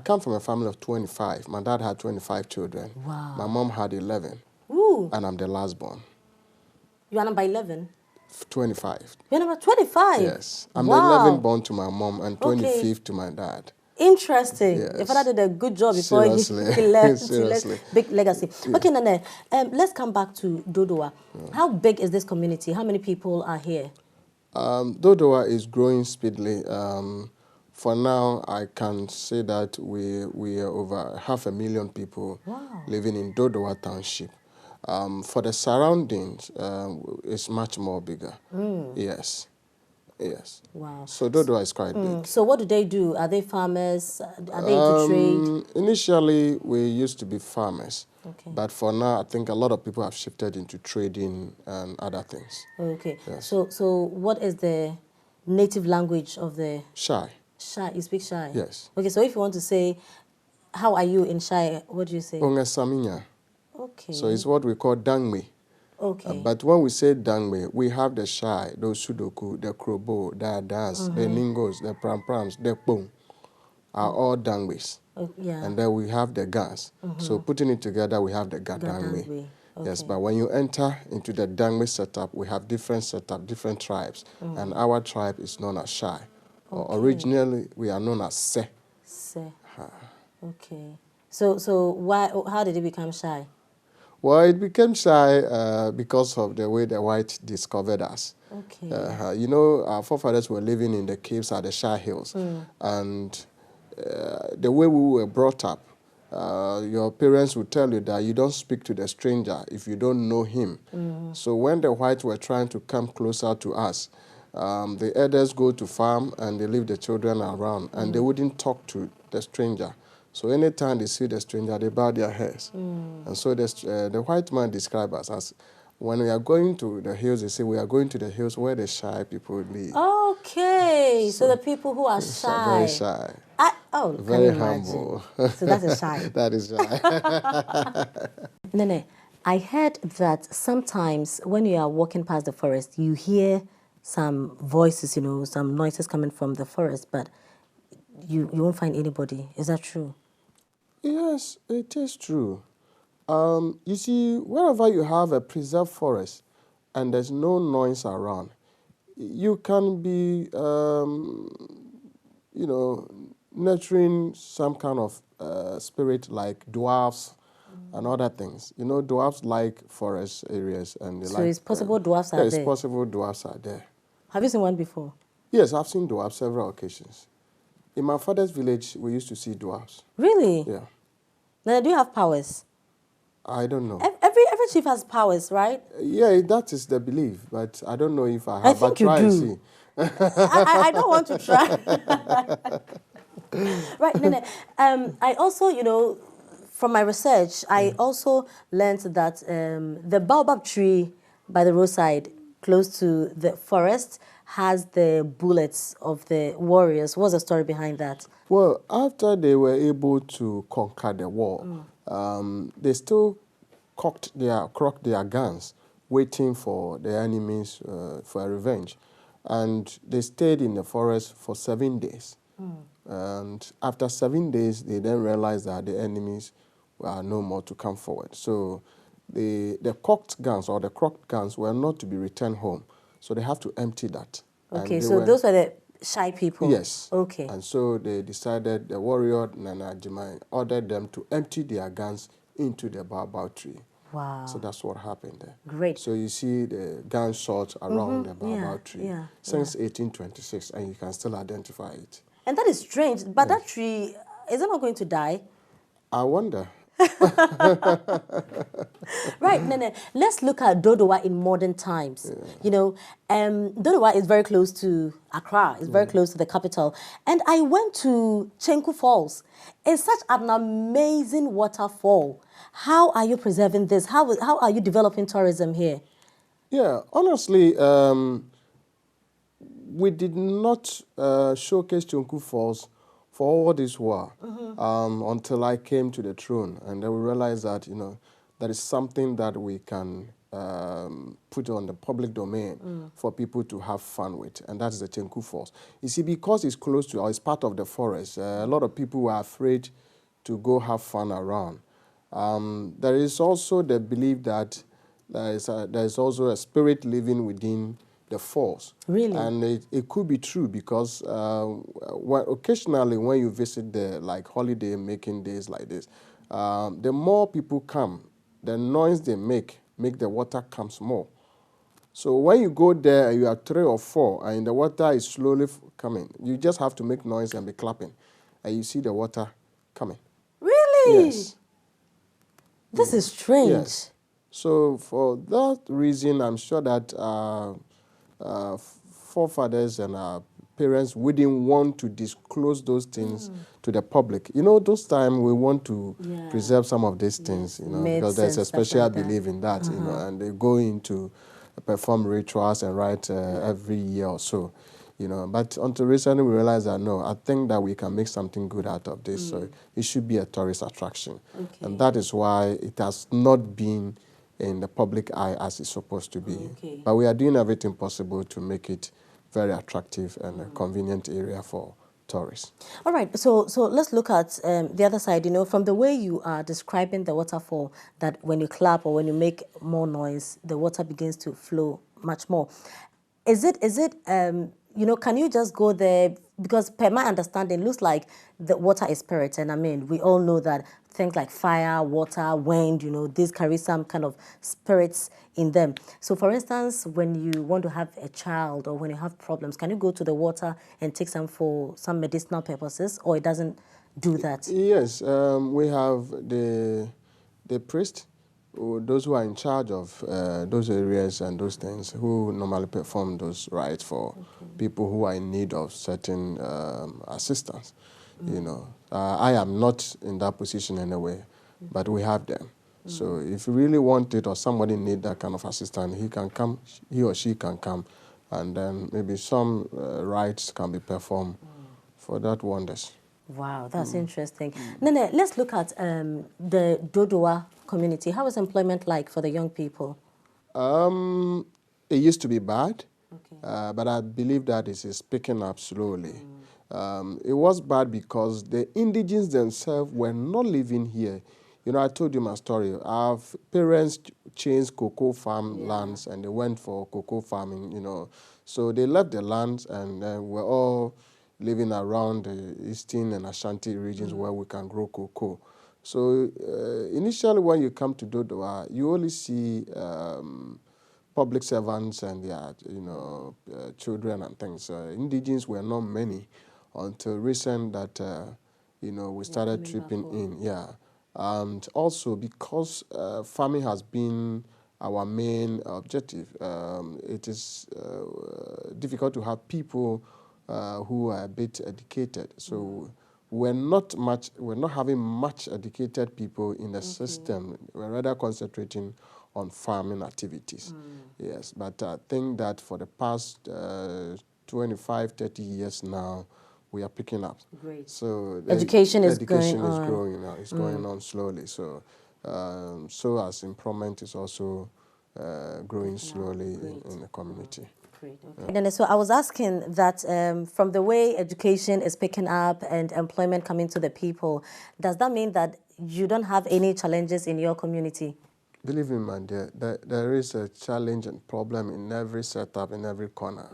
come from a family of 25. My dad had 25 children. Wow. My mom had 11. Ooh. And I'm the last born. You are number 11? 25. You're number 25? Yes. I'm wow. the 11th born to my mom and 25th to my dad. Interesting. Yes. Your father did a good job before Seriously. he left. Seriously. Big legacy. Yeah. Okay, Nene, let's come back to Dodowa. How big is this community? How many people are here? Dodowa is growing speedily. For now, I can say that we are over 500,000 people living in Dodowa Township. For the surroundings, it's much more bigger. Yes. Yes. Wow. So Dodowa is quite big. So what do they do? Are they farmers? Are they into trade? Initially, we used to be farmers. Okay. But for now, I think a lot of people have shifted into trading and other things. Okay. Yes. So what is the native language of the... Shai. Shai. You speak Shai? Yes. Okay, so if you want to say, how are you in Shai, what do you say? Ongesaminya. Okay. So it's what we call dangme. Okay. But when we say dangme, we have the Shai, those sudoku, the krobo, the dance, the ningos, the pram-prams, the pong, are all dangmes. Yeah. And then we have the gas. So putting it together, we have the gadangme. Okay. Yes, but when you enter into the dangme setup, we have different setup, different tribes. And our tribe is known as Shai. Originally, we are known as Se. Se. Okay. So why? How did it become Shai? Well, it became Shai because of the way the white discovered us. Okay. You know, our forefathers were living in the caves at the Shai Hills. And the way we were brought up, your parents would tell you that you don't speak to the stranger if you don't know him. So when the whites were trying to come closer to us, the elders go to farm and they leave the children around and they wouldn't talk to the stranger. So anytime they see the stranger, they bow their heads. And so the white man described us as, when we are going to the hills, they say we are going to the hills where the Shai people live. Okay, so the people who are shy. Very shy. Very humble. So that is Shai. That is Shai. Nene, I heard that sometimes when you are walking past the forest, you hear some voices, you know, some noises coming from the forest, but you won't find anybody. Is that true? Yes, it is true. You see, wherever you have a preserved forest and there's no noise around, you can be, you know, nurturing some kind of spirit like dwarfs and other things. You know, dwarfs like forest areas and they So like... it's possible dwarfs are there? It's possible dwarfs are there. Have you seen one before? Yes, I've seen dwarfs several occasions. In my father's village, we used to see dwarfs. Really? Yeah. Now, do you have powers? I don't know. Every chief has powers, right? Yeah, that is the belief, but I don't know if I have. I think but try you do. and see. I don't want to try. Right, Nene. I also, you know, from my research, I also learned that the baobab tree by the roadside, close to the forest, has the bullets of the warriors. What's the story behind that? Well, after they were able to conquer the war, they still cocked their guns, waiting for the enemies for a revenge. And they stayed in the forest for 7 days. And after 7 days, they then realized that the enemies were no more to come forward. So the cocked guns or the crocked guns were not to be returned home. So they have to empty that. Okay, so those were the Shai people? Yes. Okay. And so they decided, the warrior Nana Jimai ordered them to empty their guns into the baobab tree. Wow. So that's what happened there. Great. So you see the gunshots around the baobab tree since 1826, and you can still identify it. And that is strange, but that tree, is it not going to die? I wonder. Right, Nene, let's look at Dodowa in modern times. You know, Dodowa is very close to Accra, it's very close to the capital. And I went to Chenku Falls. It's such an amazing waterfall. How are you preserving this? How are you developing tourism here? Yeah, honestly, we did not showcase Chenku Falls for all this while until I came to the throne, and then we realized that, you know, that is something that we can put on the public domain for people to have fun with, and that's the Chenku Falls. You see, because it's close to, or it's part of the forest, a lot of people are afraid to go have fun around. There is also the belief that there is also a spirit living within the falls. Really? And it could be true because occasionally when you visit the like holiday making days like this, the more people come, the noise they make the water comes more. So when you go there, you are 3 or 4, and the water is slowly coming. You just have to make noise and be clapping, and you see the water coming. Really? Yes. This is strange. Yes. So for that reason, I'm sure that forefathers and our parents wouldn't want to disclose those things to the public. You know, those times we want to preserve some of these things, you know, because there's a special belief in that, you know, and they go into perform rituals and write every year or so, you know. But until recently we realized that no, I think that we can make something good out of this, so it should be a tourist attraction. Okay. And that is why it has not been in the public eye as it's supposed to be. Okay. But we are doing everything possible to make it very attractive and a convenient area for tourists. All right, so let's look at the other side. You know, from the way you are describing the waterfall, that when you clap or when you make more noise, the water begins to flow much more. Is it you know, can you just go there? Because per my understanding, it looks like the water is spirit, and I mean, we all know that things like fire, water, wind, you know, these carry some kind of spirits in them. So, for instance, when you want to have a child or when you have problems, can you go to the water and take some for some medicinal purposes, or it doesn't do that? Yes, we have the priest, those who are in charge of those areas and those things, who normally perform those rites for people who are in need of certain assistance. You know, I am not in that position anyway, but we have them. So if you really want it or somebody need that kind of assistance, he can come, he or she can come, and then maybe some rites can be performed for that wonders. Wow, that's interesting. Nene, let's look at the Dodowa community. How is employment like for the young people? It used to be bad, Okay. but I believe that it is picking up slowly. It was bad because the indigenes themselves were not living here. You know, I told you my story. Our parents changed cocoa farm lands and they went for cocoa farming, you know. So they left the lands and we're all living around the eastern and Ashanti regions where we can grow cocoa. So initially when you come to Dodowa, you only see public servants and their, you know, children and things. Indigenes were not many until recent that, you know, we started tripping in. Yeah. And also because farming has been our main objective, it is difficult to have people who are a bit educated. So we're not having much educated people in the system. We're rather concentrating on farming activities. Yes, but I think that for the past 25, 30 years now, we are picking up. Great. So Education is education going is on. growing now. It's going on slowly. So, so as employment is also growing slowly in the community. Great. Okay. And then, so I was asking that from the way education is picking up and employment coming to the people, does that mean that you don't have any challenges in your community? Believe me, man, there is a challenge and problem in every setup, in every corner.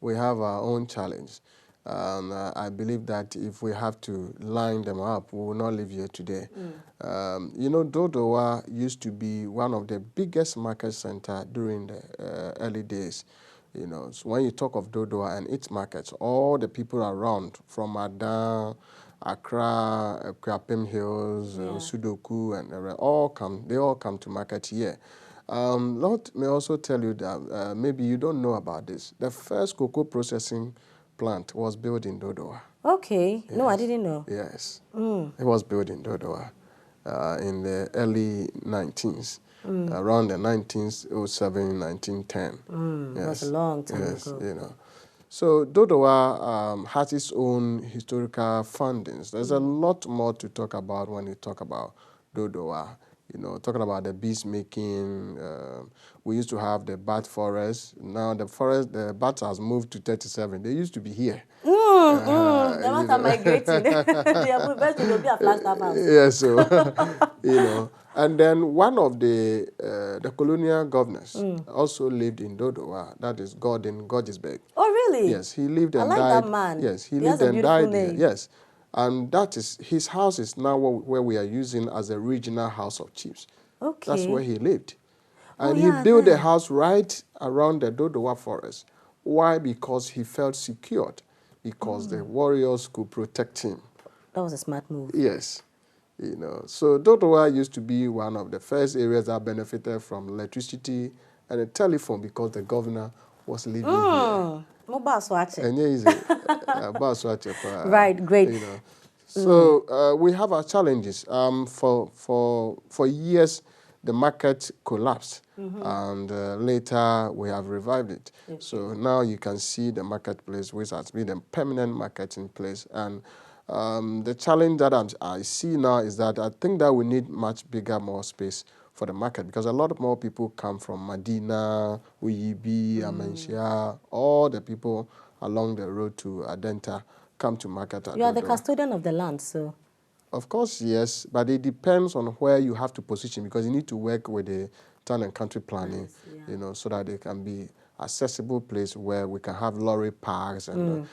We have our own challenge. I believe that if we have to line them up, we will not live here today. You know, Dodowa used to be one of the biggest market centers during the early days. You know, so when you talk of Dodowa and its markets, all the people around, from Adan, Accra, Kwapim Hills, Sudoku, and they all come to market here. Lord may also tell you that maybe you don't know about this. The first cocoa processing plant was built in Dodowa. Okay. Yes. No, I didn't know. Yes. It was built in Dodowa in the early 19s, around the 1907, 1910. Yes. It was a long time ago. You know. So Dodowa has its own historical foundings. There's a lot more to talk about when you talk about Dodowa. You know, talking about the bees making, we used to have the bat forest. Now the bats has moved to 37. They used to be here. They must have migrating. They are eventually they'll be a Flagstaff house. Yeah, so you know, and then one of the colonial governors also lived in Dodowa. That is Gordon Gorgesburg. Oh, really? Yes, he lived and I like died. that man. Yes, he He lived has a and beautiful died here. name. Yes, and that is his house is now where we are using as a regional house of chiefs. Okay. That's where he lived. Oh, And he yeah, built a there. house right around the Dodowa forest. Why? Because he felt secured, because the warriors could protect him. That was a smart move. Yes. You know, so Dodowa used to be one of the first areas that benefited from electricity and a telephone because the governor was living here. And yeah, he's a Right, great. you know. So we have our challenges. For years, the market collapsed, and later we have revived it. Okay. So now you can see the marketplace, which has been a permanent market in place. And the challenge that I see now is that I think that we need much bigger, more space for the market, because a lot more people come from Medina, Uyibi, Amenshia, all the people along the road to Adenta come to market at You are the Dodowa. custodian of the land, so. Of course, yes, but it depends on where you have to position, because you need to work with the town and country planning, you know, so that it can be accessible place where we can have lorry parks, and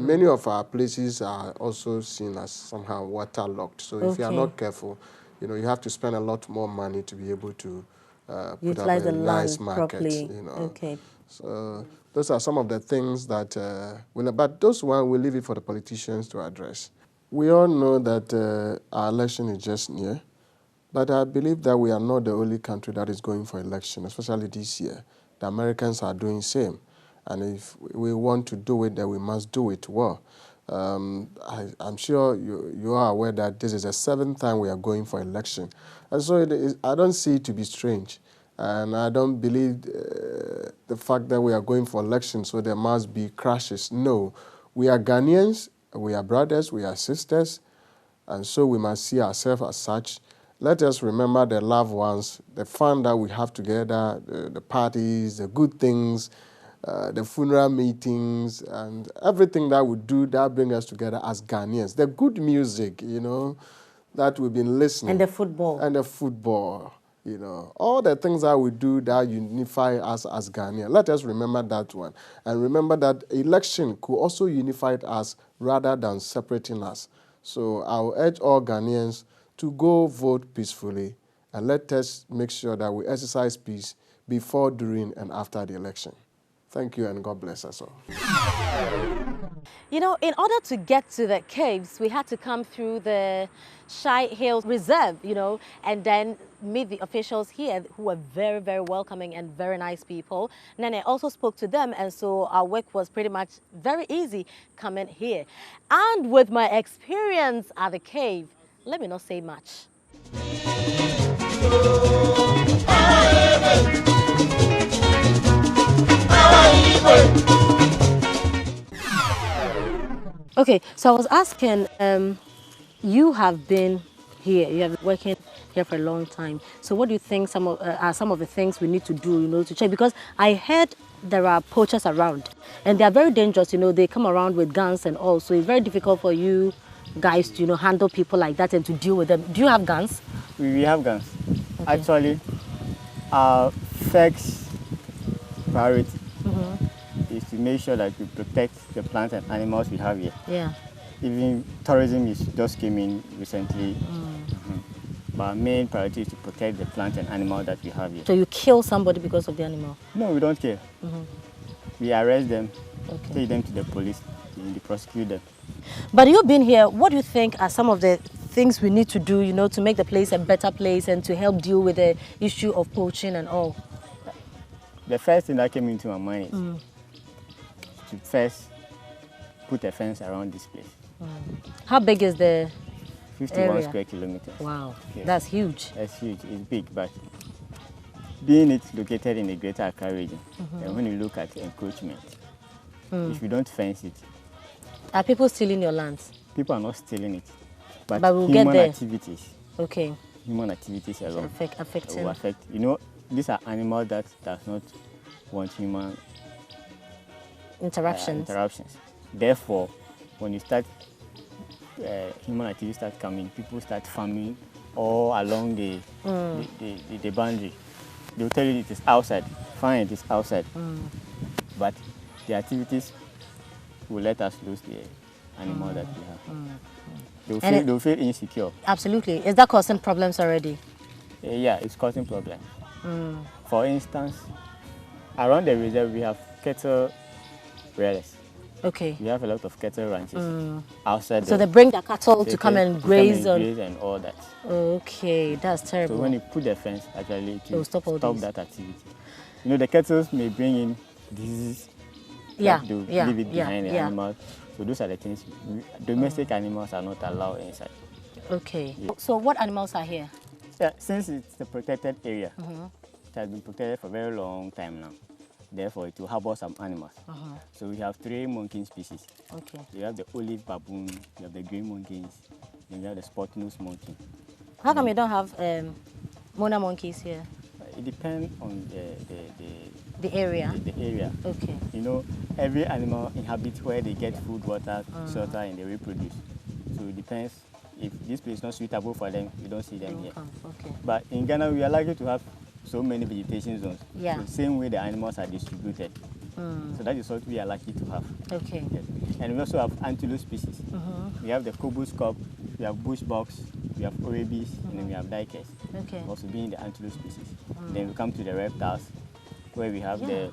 many of our places are also seen as somehow waterlogged. So if you are not careful, you know, you have to spend a lot more money to be able to put up Utilize a the nice land market. properly. You know. Okay. So those are some of the things that but those one we'll leave it for the politicians to address. We all know that our election is just near, but I believe that we are not the only country that is going for election, especially this year. The Americans are doing the same, and if we want to do it, then we must do it well. I'm sure you are aware that this is the 7th time we are going for election, and so I don't see it to be strange, and I don't believe the fact that we are going for election, so there must be crashes. No, we are Ghanaians, we are brothers, we are sisters, and so we must see ourselves as such. Let us remember the loved ones, the fun that we have together, the parties, the good things, the funeral meetings, and everything that we do that brings us together as Ghanaians. The good music, you know, that we've been listening. And the football. And the football, you know. All the things that we do that unify us as Ghanaians. Let us remember that one. And remember that election could also unify us rather than separating us. So I'll urge all Ghanaians to go vote peacefully, and let us make sure that we exercise peace before, during, and after the election. Thank you, and God bless us all. You know, in order to get to the caves, we had to come through the Shai Hills Reserve, you know, and then meet the officials here who were very, very welcoming and very nice people. Nene also spoke to them, and so our work was pretty much very easy coming here. And with my experience at the cave, let me not say much. Okay, so I was asking, you have been here, you have been working here for a long time. So what do you think are some of the things we need to do, you know, to check? Because I heard there are poachers around, and they are very dangerous, you know, they come around with guns and all. So it's very difficult for you guys to, you know, handle people like that and to deal with them. Do you have guns? We have guns. Okay. Actually, our first priority is to make sure that we protect the plants and animals we have here. Yeah. Even tourism just came in recently. But our main priority is to protect the plants and animals that we have here. So you kill somebody because of the animal? No, we don't care. We arrest them, Okay. take them to the police, and they prosecute them. But you've been here, what do you think are some of the things we need to do, you know, to make the place a better place and to help deal with the issue of poaching and all? The first thing that came into my mind is to first put a fence around this place. How big is the 51 area? square kilometers. Wow, Yes. that's huge. That's huge, it's big, but being it located in the Greater Accra region, and when you look at encroachment, if you don't fence it, Are people stealing your lands? people are not stealing it, but But we'll get human there. activities. Okay. human activities alone affecting. will affect. You know, these are animals that does not want human interruptions. Therefore, when you start human activities start coming, people start farming all along the boundary. They'll tell you it is outside. Fine, it is outside. But the activities will let us lose the animal that we have. They'll feel insecure. Absolutely. Is that causing problems already? Yeah, it's causing problems. For instance, around the reserve we have cattle rearers. Okay. We have a lot of cattle ranches outside. So they bring the cattle to come and graze and all that. Okay, that's terrible. So when you put the fence, actually it will stop that activity. You know, the cattle may bring in diseases. Leave it behind the animals. So those are the things. Domestic animals are not allowed inside. Okay. Yeah. So what animals are here? Yeah, since it's a protected area, it has been protected for a very long time now. Therefore, it will harbor some animals. So we have 3 monkey species. Okay. You have the olive baboon, you have the green monkeys, and you have the spot-nosed monkey. How come you don't have Mona monkeys here? It depends on the area. The area. Okay. You know, every animal inhabits where they get food, water, shelter, and they reproduce. So it depends. If this place is not suitable for them, you don't see them here. Okay. But in Ghana, we are lucky to have so many vegetation zones. Yeah. The same way the animals are distributed. So that is what we are lucky to have. Okay. Yes. And we also have antelope species. We have the Cobus cub, we have bush bucks, we have oribis, and then we have dikers. Okay. Also being the antelope species. Then we come to the reptiles, where we have the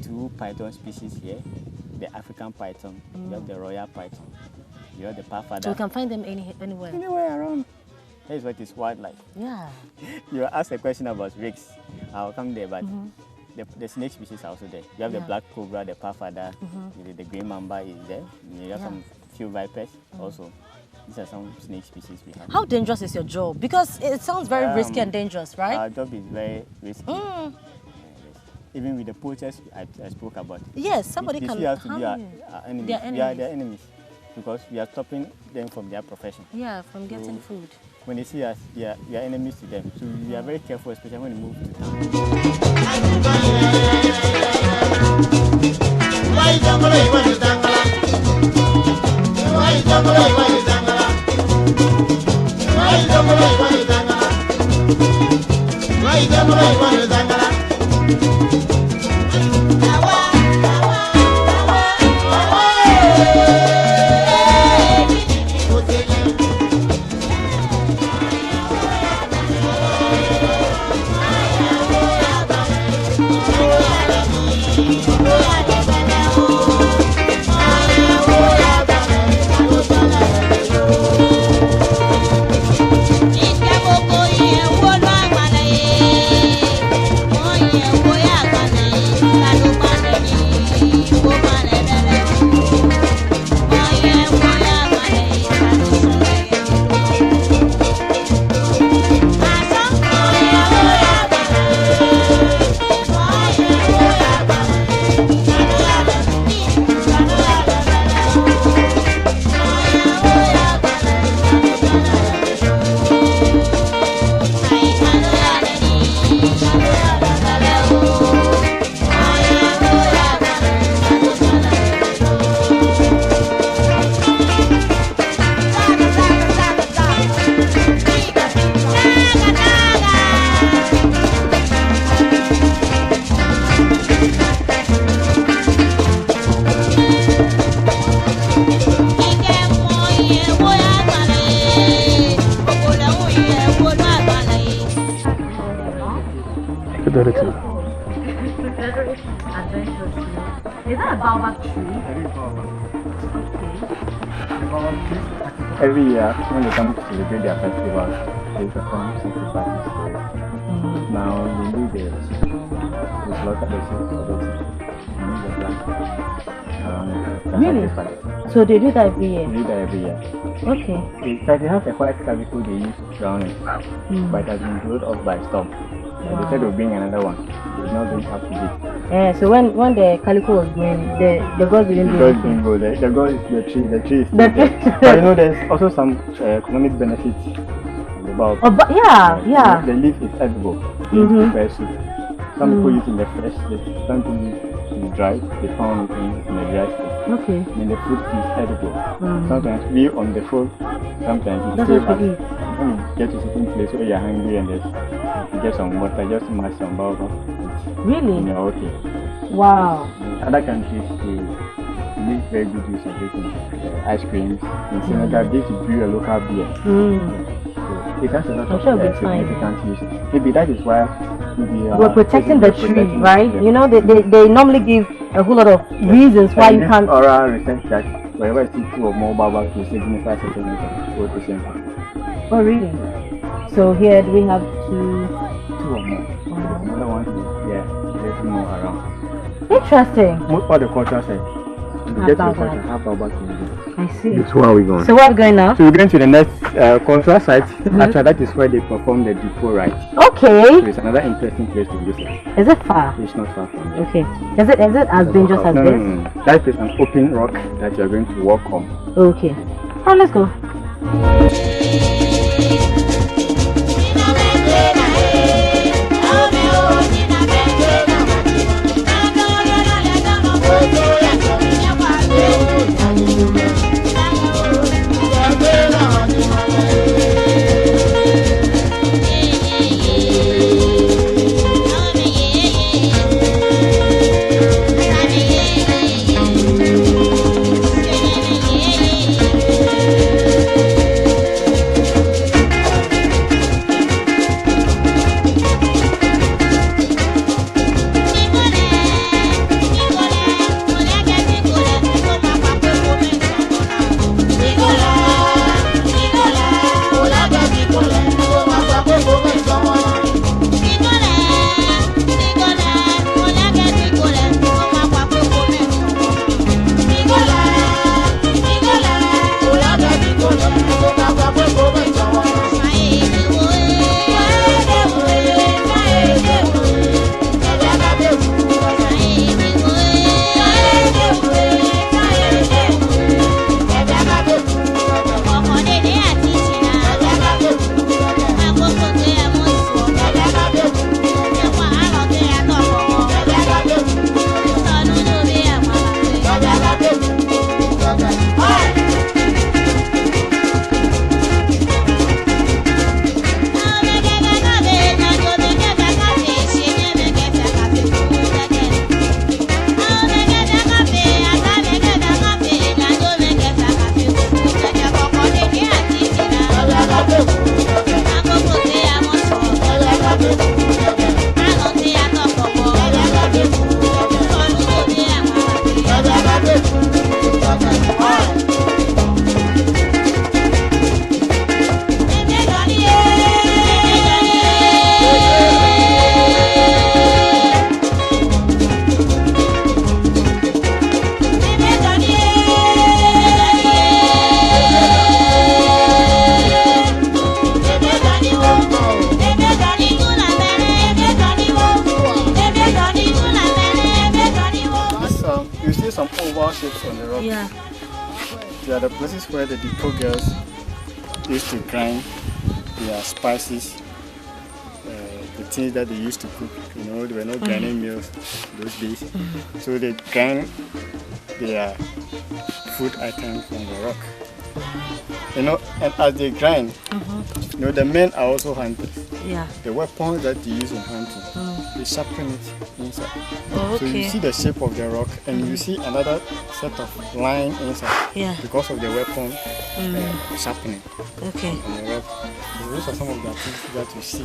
2 python species here, the African python, we have the royal python, you have the parfada. So we can find them anywhere? Anywhere around. That is what is wildlife. Yeah. You asked a question about rakes. I'll come there, but the snake species are also there. You have the black cobra, the parfada, the green mamba is there. You have some few vipers also. These are some snake species we have. How dangerous is your job? Because it sounds very risky and dangerous, right? Our job is very risky. Even with the poachers I spoke about. Yes, somebody can harm you. Our enemies. Their enemies. We are their enemies because we are stopping them from their profession. Yeah, from getting food. When they see us, we are enemies to them. So we are very careful, especially when we move to town. Is that a baobab tree? Every year, when they come to celebrate their festival, they perform some sacrifices. Now, we do the slaughter the Really? So they do that every year? They do that every year. Okay. They have a white calico they use to drown it, but it has been blown off by storm. Wow. They said they'll bring another one. It's not going to have to be. Yeah, so when the calico was going, the gods didn't do anything. Didn't go there. The god is the tree is still there. But you know, there's also some economic benefits of the the bulb. Oh, but yeah, yeah. The leaf is edible. They prepare soup. Some people use in the fresh state. Some people use in the dry. They pound it in the dry state. Okay. And the fruit is edible. Sometimes we on the food, sometimes you That's stay what back. we eat. When you get to a certain place where you're hungry and there's, you get some water, just mash some baobab. Really? And you're okay. Wow. Other countries, they make very good use of it in ice creams. In Senegal, they used to brew a local beer. So it has a lot of significant uses. Maybe that is why we're protecting the tree, right? You know, they normally give a whole lot of reasons why you can't. Oral research that wherever you see 2 or more baobab to signify certain things. Oh, really? So here we have 2 or more. Another one is there's more around. Interesting. Most all the cultural sites. You get to the culture, have baobab to I see. So where are we going? So where are we going now? So we're going to the next cultural site. Actually, that is where they perform the depot rite. Okay. So it's another interesting place to visit. Is it far? It's not far from here. Okay. Is it as dangerous as this? No. That is an open rock that you are going to walk on. Okay. Oh, let's go. Yeah. They are the places where the depot girls used to grind their spices, the things that they used to cook. You know, there were no grinding mills those days. So they grind their food items on the rock. You know, and as they grind, you know, the men are also hunters. Yeah. The weapons that they use in hunting, they sharpen it inside. Oh, okay. So you see the shape of the rock, and you see another set of line inside. Yeah. Because of the weapon sharpening. Okay. On the rock. So those are some of the things that you see.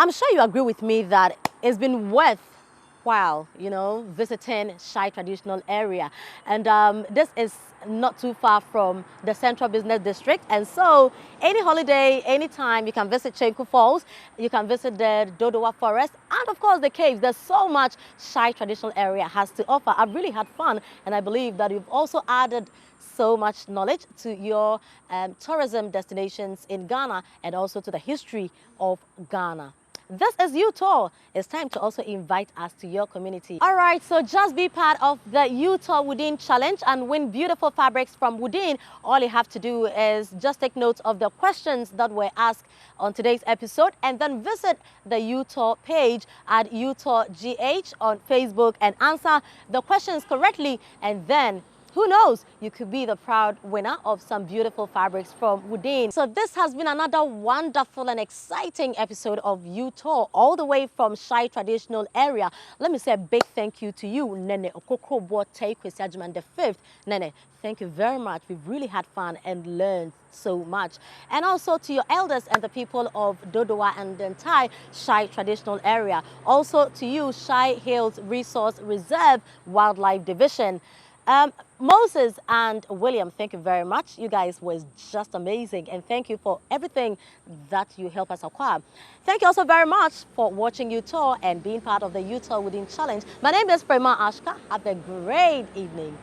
I'm sure you agree with me that it's been worthwhile, you know, visiting Shai traditional area. And this is not too far from the Central Business District. And so any holiday, anytime, you can visit Chenku Falls, you can visit the Dodowa Forest, and of course the caves. There's so much Shai traditional area has to offer. I've really had fun, and I believe that you've also added so much knowledge to your tourism destinations in Ghana and also to the history of Ghana. This is U-Tour. It's time to also invite us to your community. All right, so just be part of the U-Tour Within Challenge and win beautiful fabrics from within. All you have to do is just take note of the questions that were asked on today's episode and then visit the U-Tour page at U-Tour GH on Facebook and answer the questions correctly, and then who knows, you could be the proud winner of some beautiful fabrics from within. So this has been another wonderful and exciting episode of U-Tour, all the way from Shai traditional area. Let me say a big thank you to you, Nene Okokrobo Kwesiajuman the 5th. Nene, thank you very much. We've really had fun and learned so much. And also to your elders and the people of Dodowa and the entire Shai traditional area. Also to you, Shai Hills Resource Reserve Wildlife Division. Moses and William, thank you very much. You guys were just amazing, and thank you for everything that you help us acquire. Thank you also very much for watching U-Tour and being part of the U-Tour Within Challenge. My name is Prema Ashka. Have a great evening.